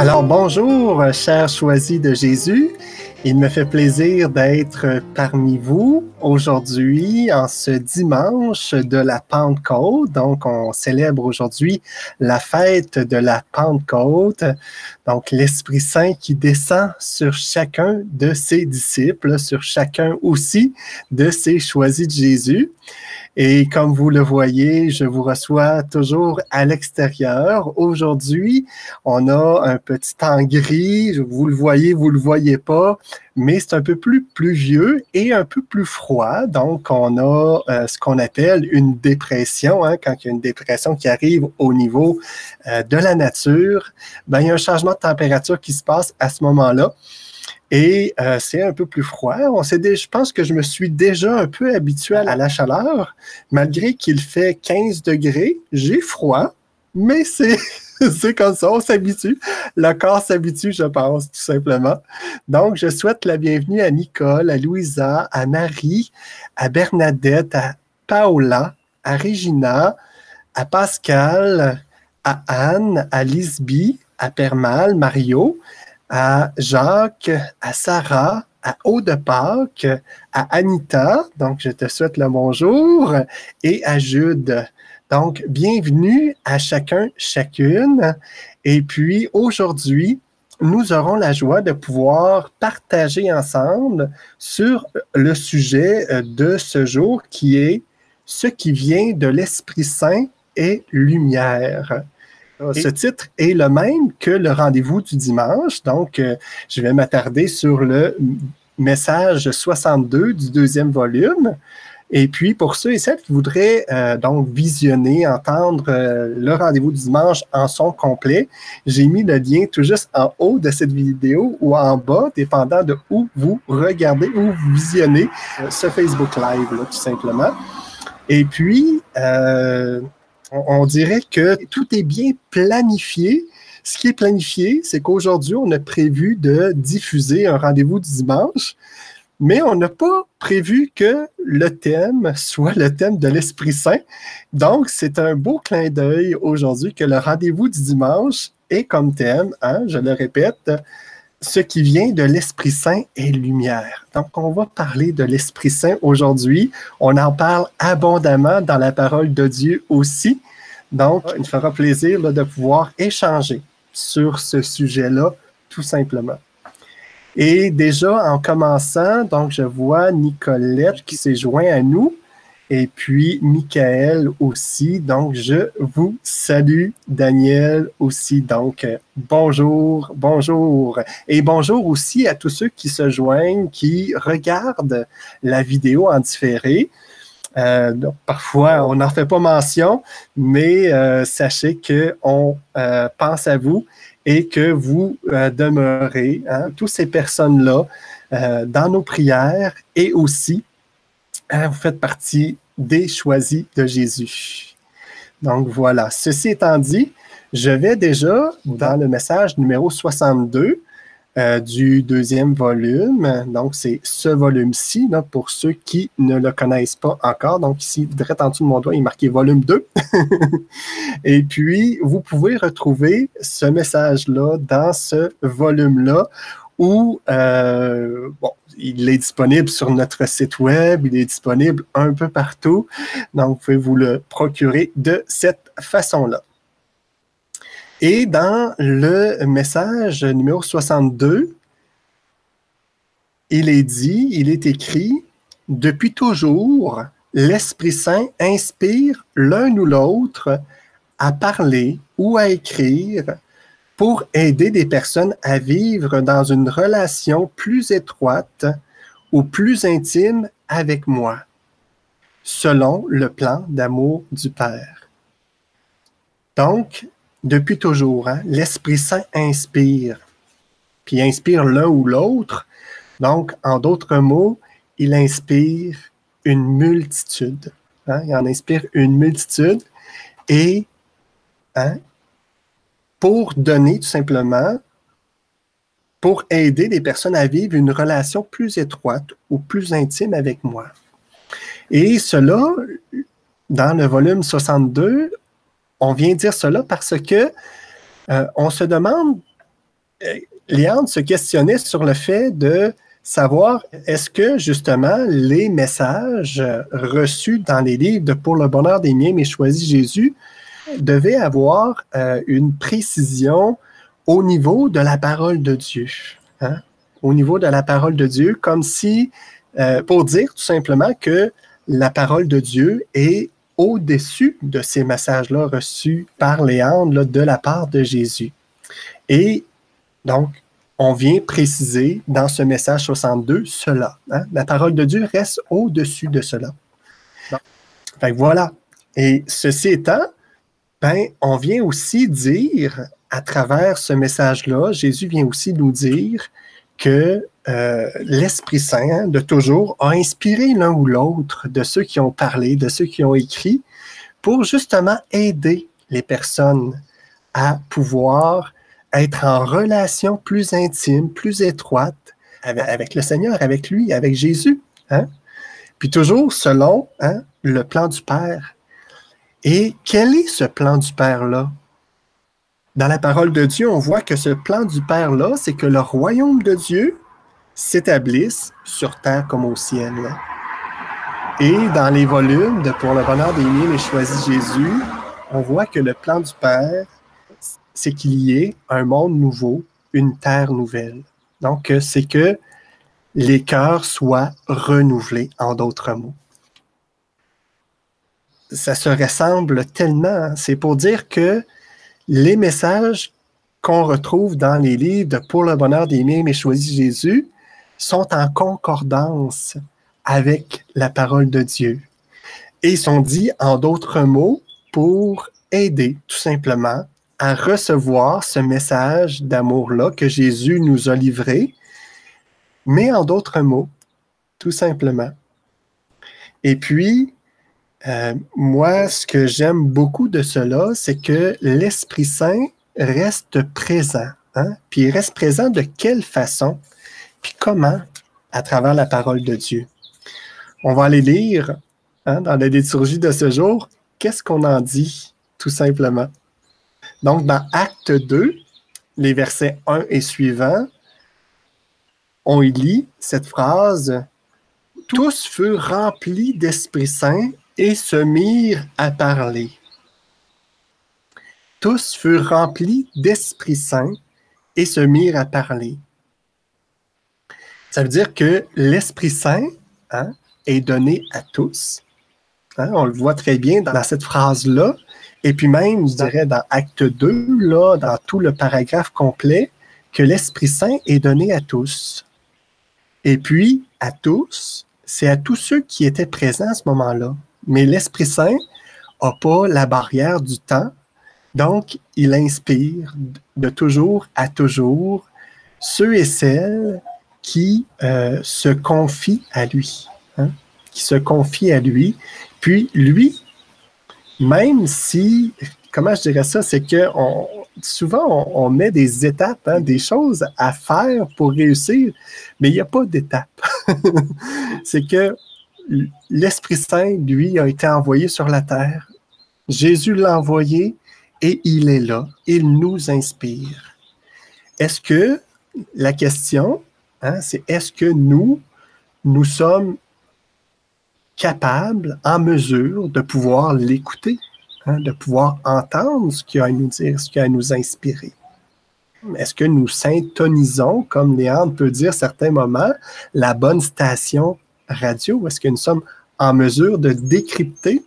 Alors bonjour, chers choisis de Jésus. Il me fait plaisir d'être parmi vous aujourd'hui en ce dimanche de la Pentecôte. Donc, on célèbre aujourd'hui la fête de la Pentecôte. Donc, l'Esprit Saint qui descend sur chacun de ses disciples, sur chacun aussi de ses choisis de Jésus. Et comme vous le voyez, je vous reçois toujours à l'extérieur. Aujourd'hui, on a un petit temps gris. Vous le voyez pas, mais c'est un peu plus pluvieux et un peu plus froid. Donc, on a ce qu'on appelle une dépression. Quand il y a une dépression qui arrive au niveau de la nature, ben, il y a un changement de température qui se passe à ce moment-là. Et c'est un peu plus froid. Je pense que je me suis déjà un peu habitué à la chaleur. Malgré qu'il fait 15 degrés, j'ai froid, mais c'est comme ça, on s'habitue. Le corps s'habitue, je pense, tout simplement. Donc, je souhaite la bienvenue à Nicole, à Louisa, à Marie, à Bernadette, à Paola, à Regina, à Pascal, à Anne, à Lisby, à Permal, Mario, à Jacques, à Sarah, à Aude Pâques, à Anita, donc je te souhaite le bonjour, et à Jude. Donc, bienvenue à chacun, chacune. Et puis, aujourd'hui, nous aurons la joie de pouvoir partager ensemble sur le sujet de ce jour qui est « Ce qui vient de l'Esprit Saint est lumière ». Ce titre est le même que le rendez-vous du dimanche, donc je vais m'attarder sur le message 62 du deuxième volume. Et puis, pour ceux et celles qui voudraient donc visionner, entendre le rendez-vous du dimanche en son complet, j'ai mis le lien tout juste en haut de cette vidéo ou en bas, dépendant de où vous regardez, où vous visionnez ce Facebook Live, là, tout simplement. Et puis, on dirait que tout est bien planifié. Ce qui est planifié, c'est qu'aujourd'hui, on a prévu de diffuser un rendez-vous du dimanche, mais on n'a pas prévu que le thème soit le thème de l'Esprit Saint. Donc, c'est un beau clin d'œil aujourd'hui que le rendez-vous du dimanche est comme thème, je le répète, ce qui vient de l'Esprit Saint est lumière. Donc, on va parler de l'Esprit Saint aujourd'hui. On en parle abondamment dans la parole de Dieu aussi. Donc, il me fera plaisir là, de pouvoir échanger sur ce sujet-là, tout simplement. Et déjà, en commençant, donc, je vois Nicolette qui s'est joint à nous. Et puis, Michael aussi. Donc, je vous salue. Daniel aussi. Donc, bonjour, bonjour. Et bonjour aussi à tous ceux qui se joignent, qui regardent la vidéo en différé. Donc, parfois, on n'en fait pas mention, mais sachez qu'on pense à vous et que vous demeurez, toutes ces personnes-là, dans nos prières et aussi vous faites partie des choisis de Jésus. Donc voilà, ceci étant dit, je vais déjà dans le message numéro 62 du deuxième volume. Donc c'est ce volume-ci, pour ceux qui ne le connaissent pas encore. Donc ici, direct en dessous de mon doigt, il est marqué volume 2. Et puis, vous pouvez retrouver ce message-là dans ce volume-là où, il est disponible sur notre site web, il est disponible un peu partout. Donc, vous pouvez vous le procurer de cette façon-là. Et dans le message numéro 62, il est écrit « Depuis toujours, l'Esprit Saint inspire l'un ou l'autre à parler ou à écrire pour aider des personnes à vivre dans une relation plus étroite ou plus intime avec moi, selon le plan d'amour du Père. » Donc, depuis toujours, l'Esprit Saint inspire, puis il inspire l'un ou l'autre. Donc, en d'autres mots, il inspire une multitude. Il en inspire une multitude et pour donner tout simplement, pour aider les personnes à vivre une relation plus étroite ou plus intime avec moi. Et cela, dans le volume 62, on vient dire cela parce que on se demande Léandre se questionnait sur le fait de savoir est-ce que justement les messages reçus dans les livres de Pour le bonheur des miens, mais choisis Jésus, devaient avoir une précision au niveau de la parole de Dieu. Hein? Au niveau de la parole de Dieu, comme si, pour dire tout simplement que la parole de Dieu est au-dessus de ces messages-là reçus par Léandre là, de la part de Jésus. Et donc, on vient préciser dans ce message 62 cela. Hein? La parole de Dieu reste au-dessus de cela. Bon. Fait que voilà. Et ceci étant, ben, on vient aussi dire, à travers ce message-là, Jésus vient aussi nous dire que l'Esprit Saint, hein, de toujours, a inspiré l'un ou l'autre de ceux qui ont parlé, de ceux qui ont écrit, pour justement aider les personnes à pouvoir être en relation plus intime, plus étroite avec le Seigneur, avec lui, avec Jésus. Hein? Puis toujours selon hein, le plan du Père. Et quel est ce plan du Père-là? Dans la parole de Dieu, on voit que ce plan du Père-là, c'est que le royaume de Dieu s'établisse sur terre comme au ciel. Et dans les volumes de Pour le bonheur des miens, mais choisis Jésus, on voit que le plan du Père, c'est qu'il y ait un monde nouveau, une terre nouvelle. Donc, c'est que les cœurs soient renouvelés, en d'autres mots. Ça se ressemble tellement. C'est pour dire que les messages qu'on retrouve dans les livres de Pour le bonheur des miens, mais choisis Jésus, sont en concordance avec la parole de Dieu. Et sont dits, en d'autres mots, pour aider, tout simplement, à recevoir ce message d'amour-là que Jésus nous a livré, mais en d'autres mots, tout simplement. Et puis, moi, ce que j'aime beaucoup de cela, c'est que l'Esprit Saint reste présent. Hein? Puis il reste présent de quelle façon? Puis comment? À travers la parole de Dieu. On va aller lire hein, dans la liturgie de ce jour, qu'est-ce qu'on en dit, tout simplement. Donc, dans Acte 2, les versets 1 et suivants, on y lit cette phrase « Tous furent remplis d'Esprit Saint et se mirent à parler. » Tous furent remplis d'Esprit Saint et se mirent à parler. Ça veut dire que l'Esprit Saint hein, est donné à tous. Hein, on le voit très bien dans cette phrase-là. Et puis même, je dirais, dans Acte 2, là, dans tout le paragraphe complet, que l'Esprit Saint est donné à tous. Et puis, à tous, c'est à tous ceux qui étaient présents à ce moment-là. Mais l'Esprit Saint n'a pas la barrière du temps, donc il inspire de toujours à toujours ceux et celles qui se confient à lui. Hein? Qui se confient à lui. Puis lui, même si, comment je dirais ça, c'est que souvent on met des étapes, hein, des choses à faire pour réussir, mais il n'y a pas d'étape. C'est que l'Esprit Saint, lui, a été envoyé sur la terre. Jésus l'a envoyé et il est là. Il nous inspire. Est-ce que, la question, hein, c'est est-ce que nous sommes capables, en mesure de pouvoir l'écouter, hein, de pouvoir entendre ce qu'il a à nous dire, ce qu'il a à nous inspirer? Est-ce que nous syntonisons, comme Léandre peut dire à certains moments, la bonne station radio? Est-ce que nous sommes en mesure de décrypter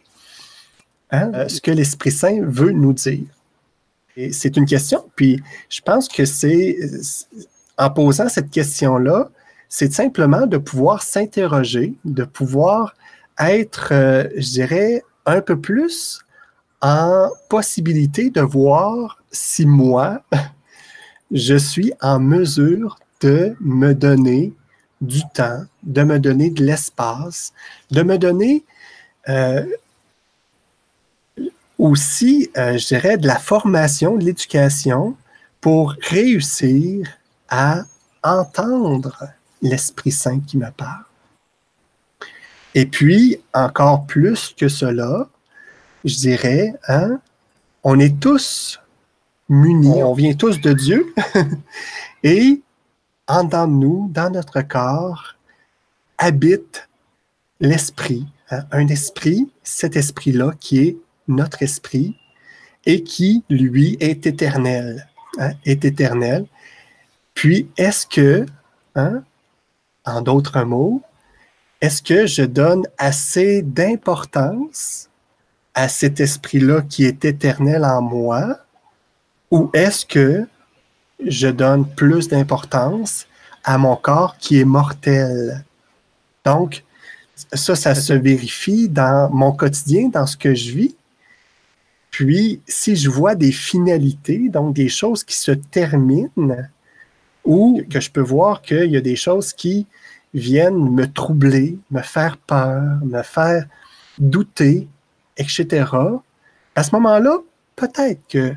hein, ce que l'Esprit Saint veut nous dire? Et c'est une question, puis je pense que c'est, en posant cette question-là, c'est simplement de pouvoir s'interroger, de pouvoir être, je dirais, un peu plus en possibilité de voir si moi, je suis en mesure de me donner du temps, de me donner de l'espace, de me donner aussi, je dirais, de la formation, de l'éducation pour réussir à entendre l'Esprit Saint qui me parle. Et puis, encore plus que cela, je dirais, hein, on est tous munis, on vient tous de Dieu, et en dedans de nous, dans notre corps, habite l'esprit. Hein? Un esprit, cet esprit-là qui est notre esprit et qui, lui, est éternel. Hein? Est éternel. Puis, est-ce que, hein, en d'autres mots, est-ce que je donne assez d'importance à cet esprit-là qui est éternel en moi, ou est-ce que je donne plus d'importance à mon corps qui est mortel? Donc, ça se vérifie dans mon quotidien, dans ce que je vis. Puis, si je vois des finalités, donc des choses qui se terminent, ou que je peux voir qu'il y a des choses qui viennent me troubler, me faire peur, me faire douter, etc., à ce moment-là, peut-être que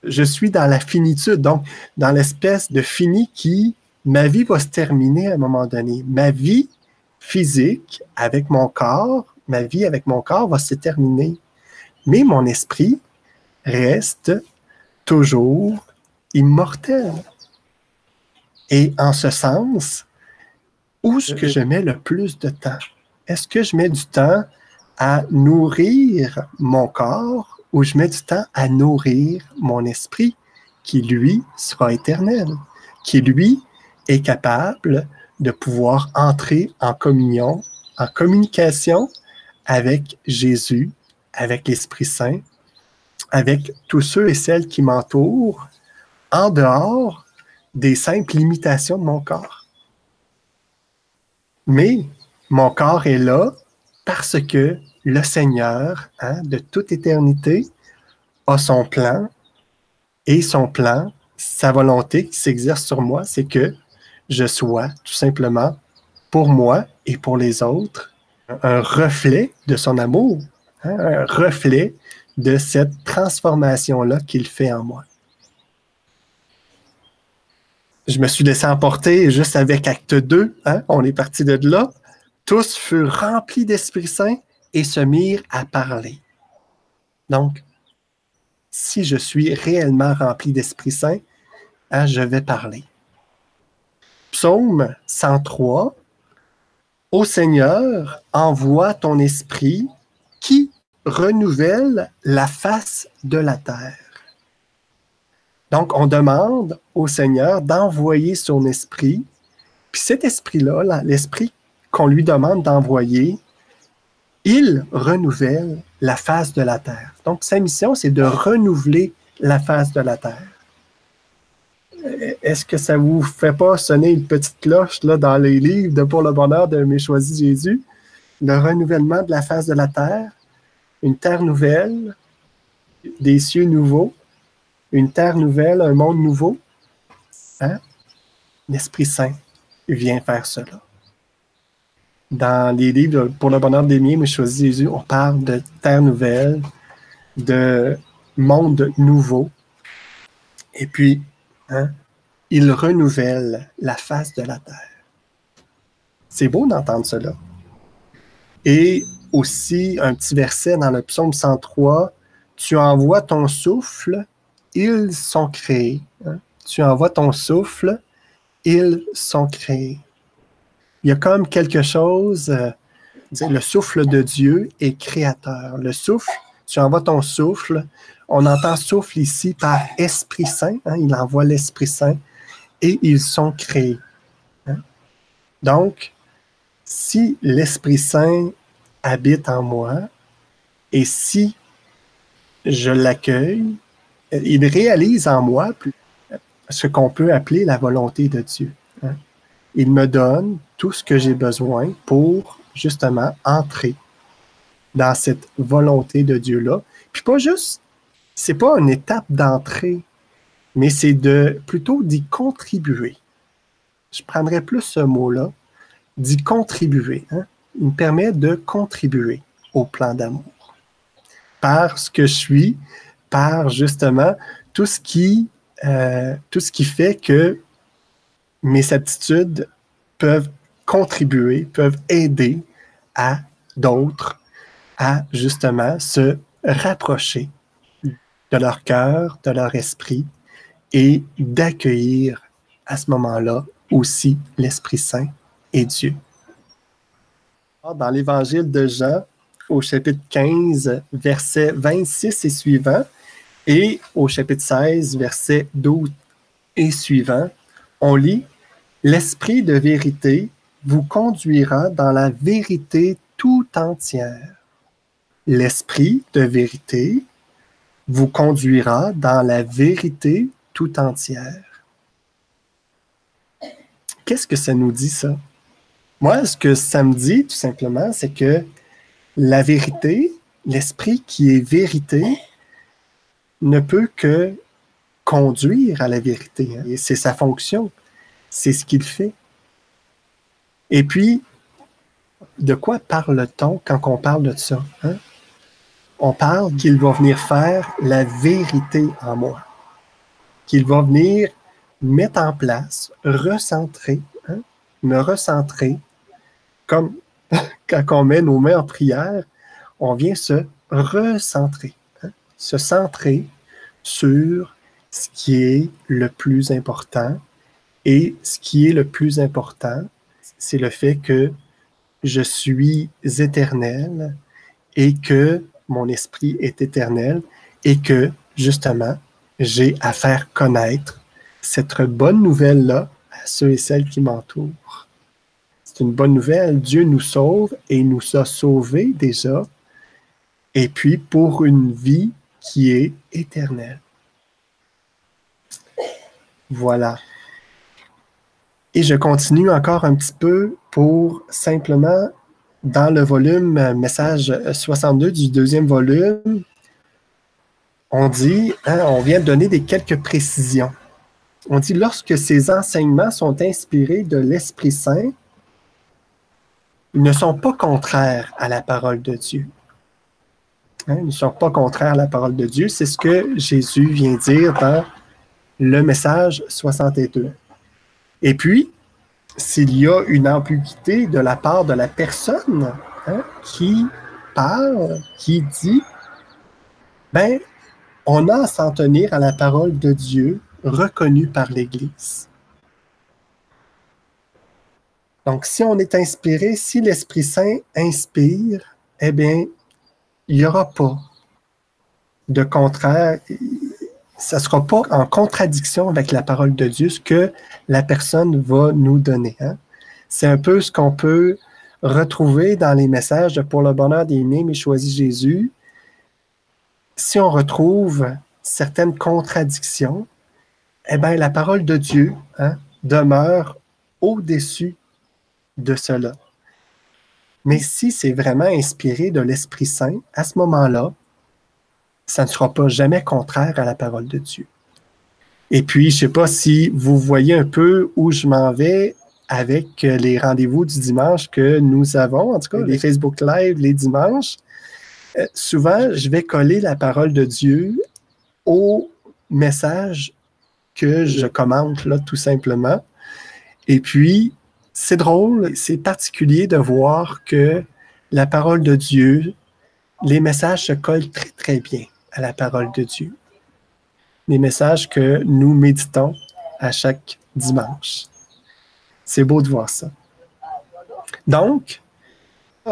je suis dans la finitude, donc dans l'espèce de fini qui, ma vie va se terminer à un moment donné. Ma vie physique avec mon corps, ma vie avec mon corps va se terminer. Mais mon esprit reste toujours immortel. Et en ce sens, où est-ce que je mets le plus de temps? Est-ce que je mets du temps à nourrir mon corps ou je mets du temps à nourrir mon esprit qui, lui, sera éternel, qui, lui, est capable de pouvoir entrer en communion, en communication avec Jésus, avec l'Esprit Saint, avec tous ceux et celles qui m'entourent, en dehors des simples limitations de mon corps. Mais mon corps est là parce que le Seigneur, hein, de toute éternité, a son plan, et son plan, sa volonté qui s'exerce sur moi, c'est que je sois tout simplement, pour moi et pour les autres, un reflet de son amour, hein, un reflet de cette transformation-là qu'il fait en moi. Je me suis laissé emporter juste avec acte 2, hein, on est parti de là. Tous furent remplis d'Esprit Saint et se mirent à parler. Donc, si je suis réellement rempli d'Esprit Saint, hein, je vais parler. Psaume 103. Ô Seigneur, envoie ton esprit qui renouvelle la face de la terre. Donc, on demande au Seigneur d'envoyer son esprit, puis cet esprit-là, l'esprit qu'on lui demande d'envoyer, il renouvelle la face de la terre. Donc, sa mission, c'est de renouveler la face de la terre. Est-ce que ça ne vous fait pas sonner une petite cloche là, dans les livres de Pour le bonheur de Mes choisi Jésus? Le renouvellement de la face de la terre, une terre nouvelle, des cieux nouveaux, une terre nouvelle, un monde nouveau. Hein? L'Esprit Saint vient faire cela. Dans les livres Pour le bonheur des miens, Mes choisi Jésus, on parle de terre nouvelle, de monde nouveau. Et puis, hein, il renouvelle la face de la terre. C'est beau d'entendre cela. Et aussi, un petit verset dans le psaume 103, « Tu envoies ton souffle, ils sont créés. Hein? Tu envoies ton souffle, ils sont créés. » Il y a comme quelque chose, le souffle de Dieu est créateur. Le souffle, tu envoies ton souffle, on entend souffle ici par Esprit Saint, hein? Il envoie l'Esprit Saint, et ils sont créés. Hein? Donc, si l'Esprit Saint habite en moi, et si je l'accueille, il réalise en moi ce qu'on peut appeler la volonté de Dieu. Hein? Il me donne tout ce que j'ai besoin pour, justement, entrer dans cette volonté de Dieu-là. Puis pas juste, c'est pas une étape d'entrée, mais c'est plutôt d'y contribuer. Je prendrais plus ce mot-là, d'y contribuer. Hein? Il me permet de contribuer au plan d'amour. Par ce que je suis, par justement tout ce qui fait que mes aptitudes peuvent contribuer, peuvent aider à d'autres à justement se rapprocher de leur cœur, de leur esprit, et d'accueillir à ce moment-là aussi l'Esprit Saint et Dieu. Dans l'Évangile de Jean, au chapitre 15, versets 26 et suivants, et au chapitre 16, versets 12 et suivants, on lit « L'Esprit de vérité vous conduira dans la vérité tout entière. L'Esprit de vérité vous conduira dans la vérité tout entière. » Qu'est-ce que ça nous dit, ça? Moi, ce que ça me dit, tout simplement, c'est que la vérité, l'Esprit qui est vérité, ne peut que conduire à la vérité. Et c'est sa fonction. C'est ce qu'il fait. Et puis, de quoi parle-t-on quand on parle de ça? Hein? On parle qu'il va venir faire la vérité en moi. Qu'il va venir mettre en place, recentrer, hein? Me recentrer, comme quand on met nos mains en prière, on vient se recentrer, hein? Se centrer sur ce qui est le plus important. Et ce qui est le plus important, c'est le fait que je suis éternel et que mon esprit est éternel et que, justement, j'ai à faire connaître cette bonne nouvelle-là à ceux et celles qui m'entourent. C'est une bonne nouvelle. Dieu nous sauve et il nous a sauvés déjà, et puis pour une vie qui est éternelle. Voilà. Et je continue encore un petit peu pour simplement, dans le volume Message 62 du deuxième volume, on dit, hein, on vient de donner quelques précisions. On dit, lorsque ces enseignements sont inspirés de l'Esprit Saint, ils ne sont pas contraires à la parole de Dieu. Hein, ils ne sont pas contraires à la parole de Dieu. C'est ce que Jésus vient dire dans le Message 62. Et puis, s'il y a une ambiguïté de la part de la personne, hein, qui parle, qui dit, ben, on a à s'en tenir à la parole de Dieu reconnue par l'Église. Donc, si on est inspiré, si l'Esprit Saint inspire, eh bien, il n'y aura pas de contraire. Ça ne sera pas en contradiction avec la parole de Dieu, ce que la personne va nous donner. Hein? C'est un peu ce qu'on peut retrouver dans les messages de Pour le bonheur d'aimer, mais choisis Jésus. Si on retrouve certaines contradictions, eh bien, la parole de Dieu, hein, demeure au-dessus de cela. Mais si c'est vraiment inspiré de l'Esprit Saint, à ce moment-là, ça ne sera pas jamais contraire à la parole de Dieu. Et puis, je ne sais pas si vous voyez un peu où je m'en vais avec les rendez-vous du dimanche que nous avons, en tout cas, les Facebook Live les dimanches. Souvent, je vais coller la parole de Dieu au message que je commente, là, tout simplement. Et puis, c'est drôle, c'est particulier de voir que la parole de Dieu, les messages se collent très, très bien à la parole de Dieu. Les messages que nous méditons à chaque dimanche. C'est beau de voir ça. Donc,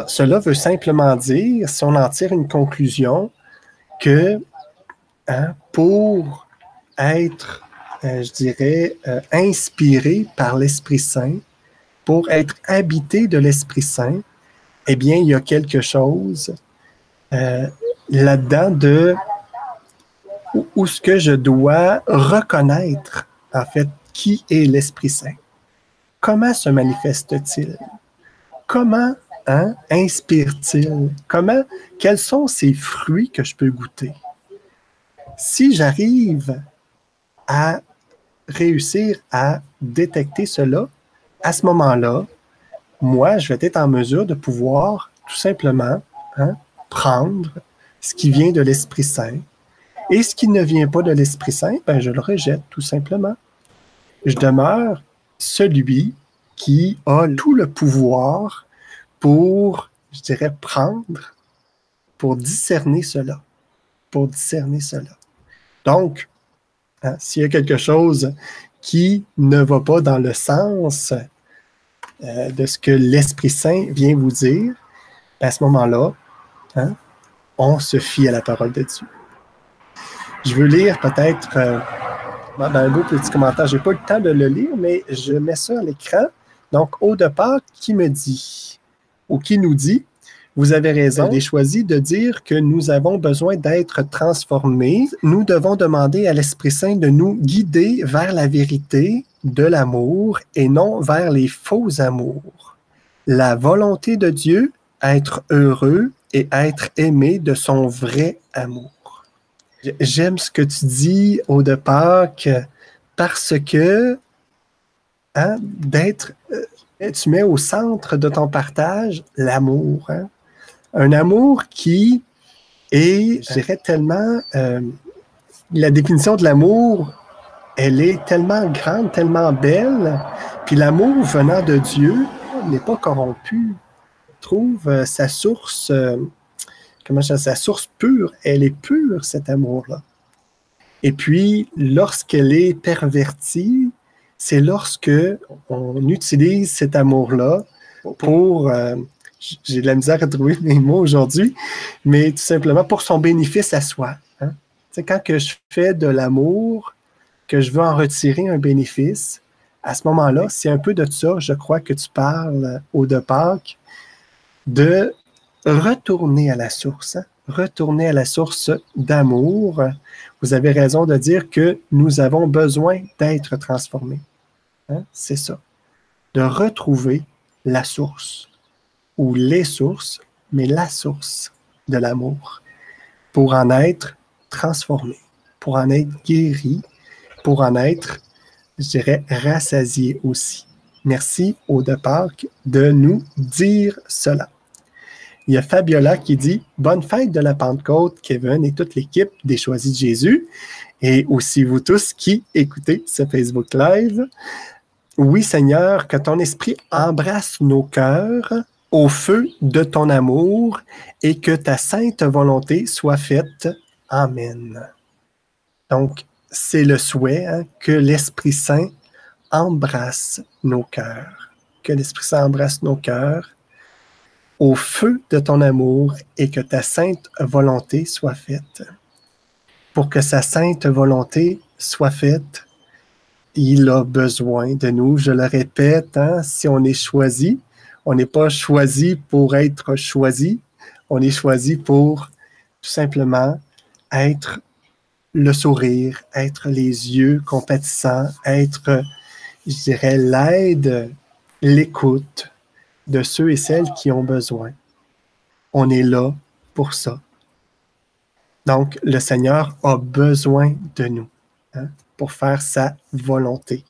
cela veut simplement dire, si on en tire une conclusion, que hein, pour être, je dirais, inspiré par l'Esprit Saint, pour être habité de l'Esprit Saint, eh bien, il y a quelque chose là-dedans de où ce que je dois reconnaître, en fait, qui est l'Esprit Saint. Comment se manifeste-t-il? Comment hein, inspire-t-il? Quels sont ces fruits que je peux goûter? Si j'arrive à réussir à détecter cela, à ce moment-là, moi, je vais être en mesure de pouvoir tout simplement hein, prendre ce qui vient de l'Esprit Saint et ce qui ne vient pas de l'Esprit Saint, ben, je le rejette tout simplement. Je demeure celui qui a tout le pouvoir pour, je dirais, prendre, pour discerner cela. Pour discerner cela. Donc, hein, s'il y a quelque chose qui ne va pas dans le sens de ce que l'Esprit Saint vient vous dire, à ce moment-là, hein, on se fie à la parole de Dieu. Je veux lire peut-être dans un beau petit commentaire. Je n'ai pas eu le temps de le lire, mais je mets ça à l'écran. Donc, au départ, qui me dit, ou qui nous dit, vous avez raison, j'ai choisi de dire que nous avons besoin d'être transformés. Nous devons demander à l'Esprit Saint de nous guider vers la vérité de l'amour et non vers les faux amours. La volonté de Dieu, être heureux et être aimé de son vrai amour. J'aime ce que tu dis au départ, parce que hein, tu mets au centre de ton partage l'amour. Hein? Un amour qui est, je dirais, tellement... la définition de l'amour, elle est tellement grande, tellement belle, puis l'amour venant de Dieu n'est pas corrompu. Trouve sa source... sa source pure, elle est pure, cet amour-là. Et puis, lorsqu'elle est pervertie, c'est lorsque on utilise cet amour-là pour... j'ai de la misère à trouver mes mots aujourd'hui, mais tout simplement pour son bénéfice à soi. Hein? Quand que je fais de l'amour, que je veux en retirer un bénéfice, à ce moment-là, c'est un peu de ça, je crois que tu parles au de Pâques, de retourner à la source, hein? Retourner à la source d'amour. Vous avez raison de dire que nous avons besoin d'être transformés. Hein? C'est ça. De retrouver la source, ou les sources, mais la source de l'amour, pour en être transformé, pour en être guéri, pour en être, je dirais, rassasié aussi. Merci au de Pâques de nous dire cela. Il y a Fabiola qui dit « Bonne fête de la Pentecôte, Kevin et toute l'équipe des Choisis de Jésus, et aussi vous tous qui écoutez ce Facebook Live. Oui, Seigneur, que ton esprit embrasse nos cœurs au feu de ton amour et que ta sainte volonté soit faite. Amen. » Donc, c'est le souhait hein, que l'Esprit Saint embrasse nos cœurs. Que l'Esprit Saint embrasse nos cœurs au feu de ton amour et que ta sainte volonté soit faite. Pour que sa sainte volonté soit faite, il a besoin de nous. Je le répète, hein, si on est choisi, on n'est pas choisi pour être choisi, on est choisi pour tout simplement être le sourire, être les yeux compatissants, être, je dirais, l'aide, l'écoute de ceux et celles qui ont besoin. On est là pour ça. Donc, le Seigneur a besoin de nous hein, pour faire sa volonté.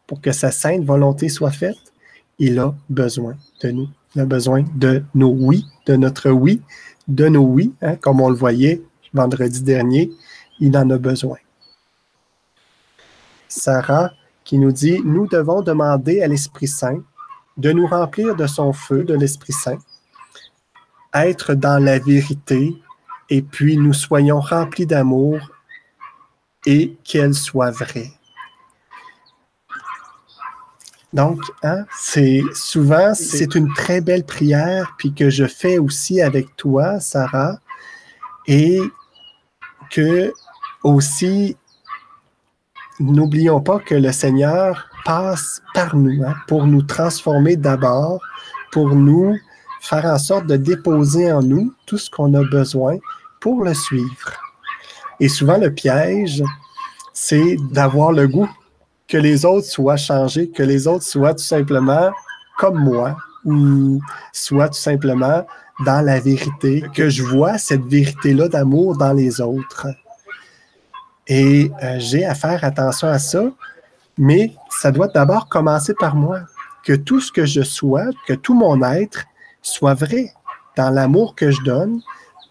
Pour que sa sainte volonté soit faite, il a besoin de nous. Il a besoin de nos oui, de notre oui, de nos oui, hein, comme on le voyait vendredi dernier, il en a besoin. Sarah qui nous dit « Nous devons demander à l'Esprit Saint de nous remplir de son feu, de l'Esprit Saint, être dans la vérité, et puis nous soyons remplis d'amour et qu'elle soit vraie. » Donc, hein, c'est une très belle prière, puis que je fais aussi avec toi, Sarah, et que aussi, n'oublions pas que le Seigneur passe par nous, hein, pour nous transformer d'abord, pour nous faire en sorte de déposer en nous tout ce qu'on a besoin pour le suivre. Et souvent, le piège, c'est d'avoir le goût que les autres soient changés, que les autres soient tout simplement comme moi, ou soient tout simplement dans la vérité, que je vois cette vérité-là d'amour dans les autres. Et j'ai à faire attention à ça, mais ça doit d'abord commencer par moi. Que tout ce que je sois, que tout mon être soit vrai dans l'amour que je donne,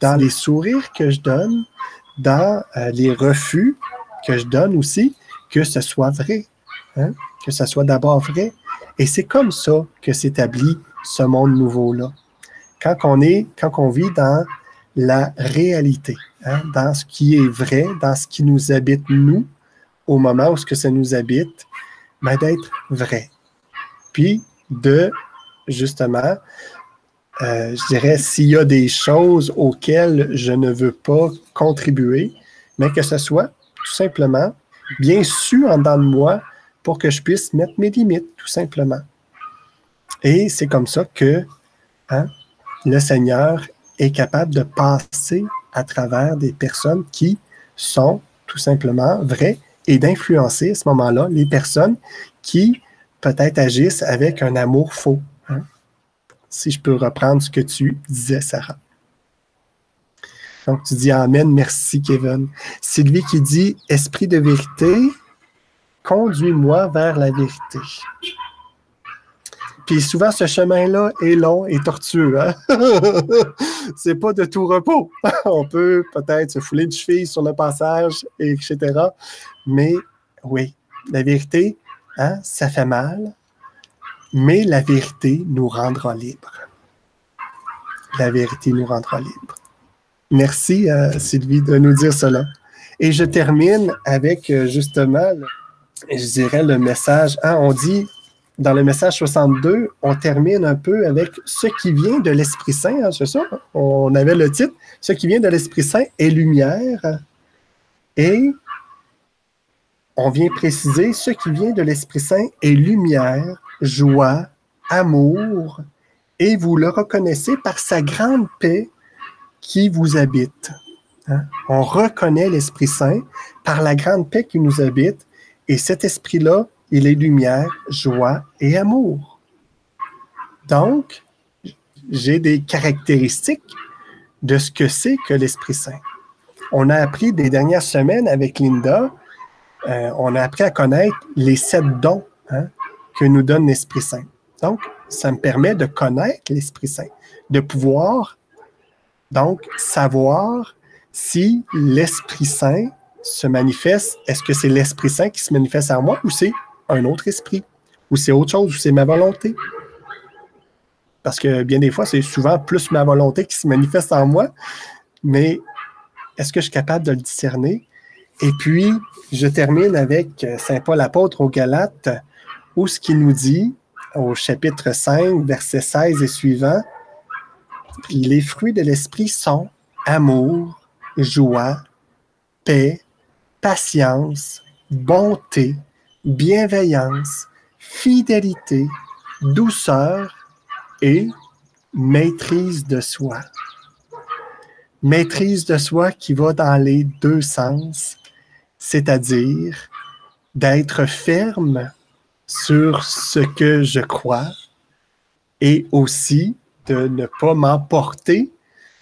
dans les sourires que je donne, dans les refus que je donne aussi, que ce soit vrai, hein? Que ce soit d'abord vrai. Et c'est comme ça que s'établit ce monde nouveau-là. Quand on vit dans la réalité, hein, dans ce qui est vrai, dans ce qui nous habite, nous, au moment où ce que ça nous habite, ben, d'être vrai. Puis de, justement, je dirais, s'il y a des choses auxquelles je ne veux pas contribuer, mais que ce soit tout simplement bien su en dedans de moi pour que je puisse mettre mes limites, tout simplement. Et c'est comme ça que hein, le Seigneur est capable de passer à travers des personnes qui sont tout simplement vraies et d'influencer à ce moment-là les personnes qui peut-être agissent avec un amour faux. Hein? Si je peux reprendre ce que tu disais, Sarah. Donc, tu dis Amen, merci Kevin. Sylvie qui dit « Esprit de vérité, conduis-moi vers la vérité. » Puis souvent, ce chemin-là est long et tortueux. Hein? C'est pas de tout repos. On peut peut-être se fouler de cheville sur le passage, etc. Mais oui, la vérité, hein, ça fait mal, mais la vérité nous rendra libres. La vérité nous rendra libres. Merci, Sylvie, de nous dire cela. Et je termine avec, justement, je dirais le message. Hein, on dit, dans le message 62, on termine un peu avec ce qui vient de l'Esprit Saint. Hein, c'est ça? On avait le titre, ce qui vient de l'Esprit Saint est lumière. Et on vient préciser, ce qui vient de l'Esprit Saint est lumière, joie, amour, et vous le reconnaissez par sa grande paix qui vous habite. Hein? On reconnaît l'Esprit Saint par la grande paix qui nous habite, et cet esprit-là, il est lumière, joie et amour. Donc, j'ai des caractéristiques de ce que c'est que l'Esprit Saint. On a appris des dernières semaines avec Linda, on a appris à connaître les 7 dons hein, que nous donne l'Esprit Saint. Donc, ça me permet de connaître l'Esprit Saint, de pouvoir donc savoir si l'Esprit Saint se manifeste, est-ce que c'est l'Esprit Saint qui se manifeste en moi ou c'est un autre esprit, ou c'est autre chose, ou c'est ma volonté. Parce que bien des fois, c'est souvent plus ma volonté qui se manifeste en moi, mais est-ce que je suis capable de le discerner? Et puis, je termine avec Saint Paul apôtre aux Galates, où ce qu'il nous dit, au chapitre 5, versets 16 et suivants, les fruits de l'esprit sont amour, joie, paix, patience, bonté, bienveillance, fidélité, douceur et maîtrise de soi. Maîtrise de soi qui va dans les deux sens, c'est-à-dire d'être ferme sur ce que je crois et aussi de ne pas m'emporter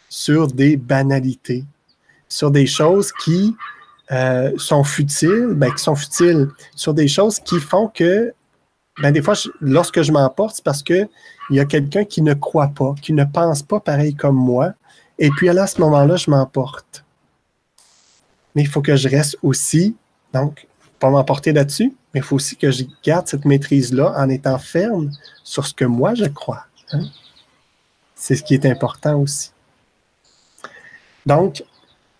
sur des banalités, sur des choses qui sont futiles, sur des choses qui font que, des fois, lorsque je m'emporte, c'est parce qu'il y a quelqu'un qui ne croit pas, qui ne pense pas pareil comme moi, et puis à ce moment-là, je m'emporte. Mais il faut que je reste aussi, donc, pas m'emporter là-dessus, mais il faut aussi que je garde cette maîtrise-là en étant ferme sur ce que moi, je crois. Hein? C'est ce qui est important aussi. Donc,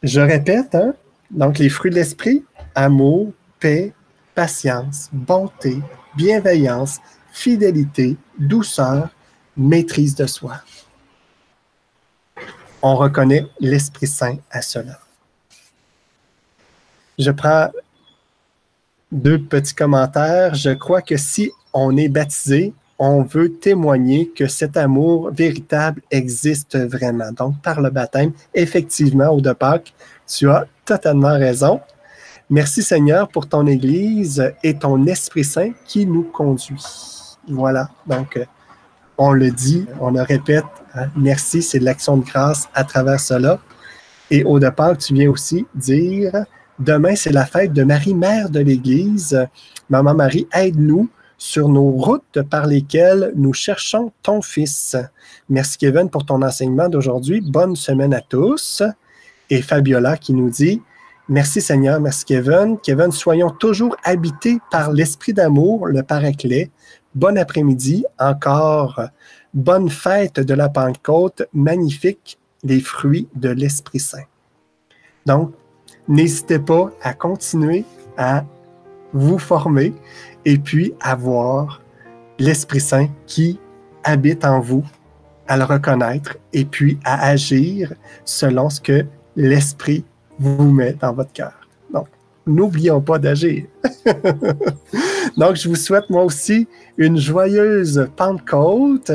je répète, hein? Donc, les fruits de l'esprit, amour, paix, patience, bonté, bienveillance, fidélité, douceur, maîtrise de soi. On reconnaît l'Esprit Saint à cela. Je prends 2 petits commentaires. Je crois que si on est baptisé, on veut témoigner que cet amour véritable existe vraiment. Donc, par le baptême, effectivement, au de Pâques, tu as totalement raison. Merci Seigneur pour ton Église et ton Esprit Saint qui nous conduit. Voilà, donc on le dit, on le répète, hein, merci, c'est de l'action de grâce à travers cela. Et au départ, tu viens aussi dire, demain c'est la fête de Marie, mère de l'Église. Maman Marie, aide-nous sur nos routes par lesquelles nous cherchons ton Fils. Merci Kevin pour ton enseignement d'aujourd'hui. Bonne semaine à tous. Et Fabiola qui nous dit, merci Seigneur, merci Kevin. Kevin, soyons toujours habités par l'esprit d'amour, le Paraclet. Bon après-midi, encore bonne fête de la Pentecôte, magnifique les fruits de l'Esprit Saint. Donc, n'hésitez pas à continuer à vous former et puis à voir l'Esprit Saint qui habite en vous, à le reconnaître et puis à agir selon ce que l'Esprit vous met dans votre cœur. Donc, n'oublions pas d'agir. Donc, je vous souhaite moi aussi une joyeuse Pentecôte.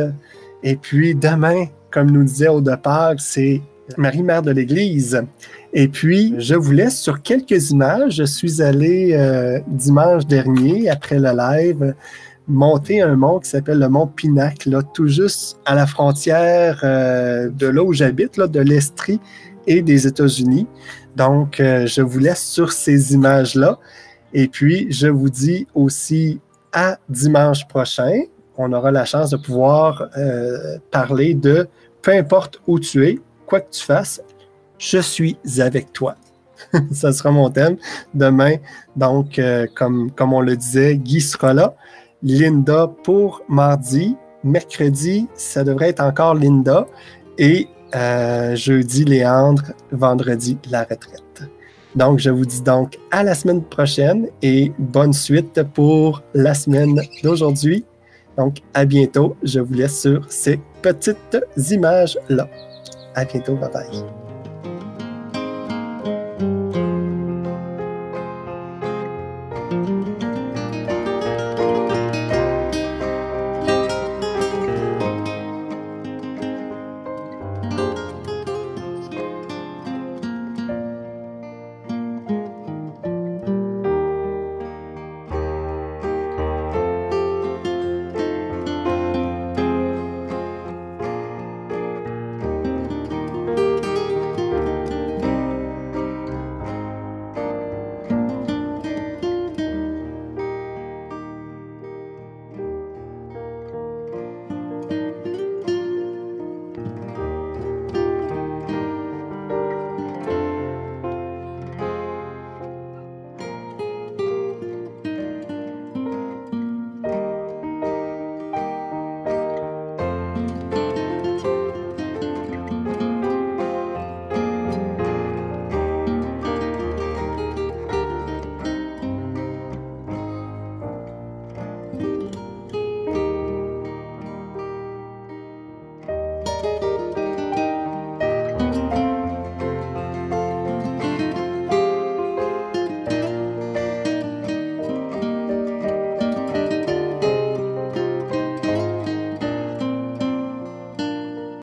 Et puis demain, comme nous disait au départ, c'est Marie, Mère de l'Église. Et puis, je vous laisse sur quelques images. Je suis allé dimanche dernier, après le live, monter un mont qui s'appelle le mont Pinacle, là, tout juste à la frontière de là où j'habite, là, de l'Estrie et des États-Unis. Donc, je vous laisse sur ces images-là. Et puis, je vous dis aussi à dimanche prochain. On aura la chance de pouvoir parler de peu importe où tu es, quoi que tu fasses, je suis avec toi. Ça sera mon thème demain. Donc, comme on le disait, Guy sera là. Linda pour mardi. Mercredi, ça devrait être encore Linda. Et jeudi, Léandre. Vendredi, la retraite. Donc, je vous dis donc à la semaine prochaine et bonne suite pour la semaine d'aujourd'hui. Donc, à bientôt. Je vous laisse sur ces petites images-là. À bientôt. Bye bye.